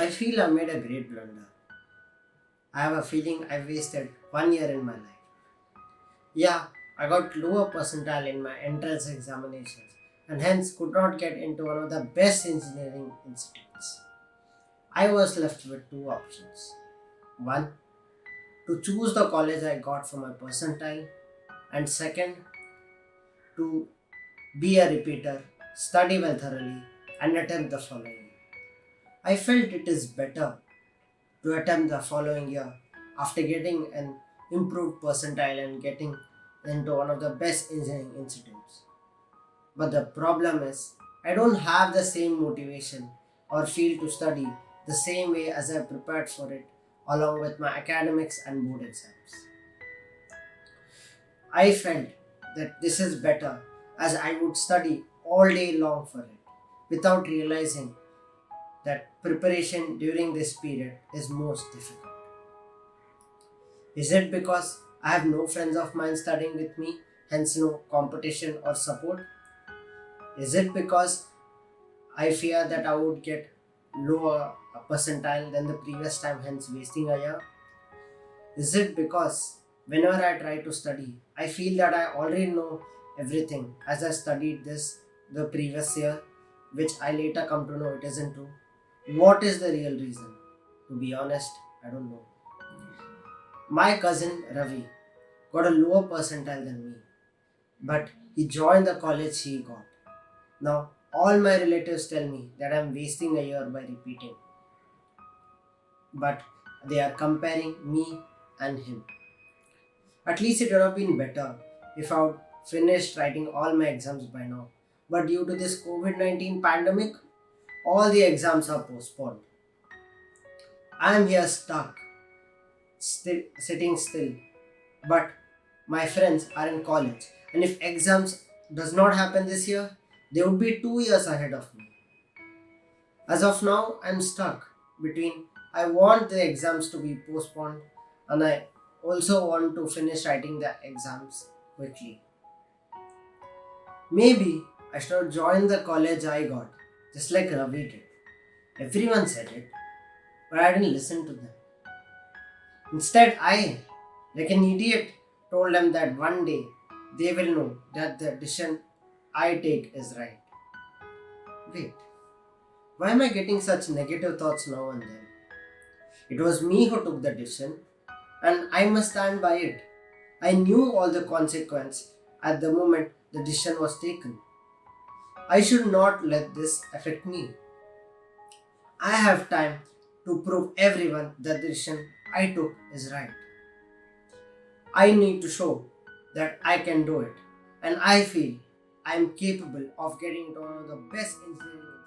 I feel I made a great blunder. I have a feeling I wasted 1 year in my life. Yeah, I got lower percentile in my entrance examinations and hence could not get into one of the best engineering institutes. I was left with two options. One, to choose the college I got for my percentile, and second, to be a repeater, study well thoroughly, and attempt the following. I felt it is better to attempt the following year after getting an improved percentile and getting into one of the best engineering institutes. But the problem is, I don't have the same motivation or feel to study the same way as I prepared for it along with my academics and board exams. I felt that this is better as I would study all day long for it without realizing that preparation during this period is most difficult. Is it because I have no friends of mine studying with me, hence no competition or support? Is it because I fear that I would get lower percentile than the previous time, hence wasting a year? Is it because whenever I try to study, I feel that I already know everything as I studied this the previous year, which I later come to know it isn't true? What is the real reason? To be honest, I don't know. My cousin Ravi got a lower percentile than me, but he joined the college he got. Now, all my relatives tell me that I'm wasting a year by repeating, but they are comparing me and him. At least it would have been better if I would finished writing all my exams by now. But due to this COVID 19 pandemic, all the exams are postponed. I am here stuck, still sitting still. But my friends are in college, and if exams does not happen this year, they would be 2 years ahead of me. As of now, I'm stuck between I want the exams to be postponed and I also want to finish writing the exams quickly. Maybe I should have joined the college I got, just like Ravi did. Everyone said it, but I didn't listen to them. Instead, I, like an idiot, told them that one day they will know that the decision I take is right. Wait, why am I getting such negative thoughts now and then? It was me who took the decision, and I must stand by it. I knew all the consequence at the moment the decision was taken. I should not let this affect me. I have time to prove everyone that the decision I took is right. I need to show that I can do it, and I feel I am capable of getting into one of the best engineering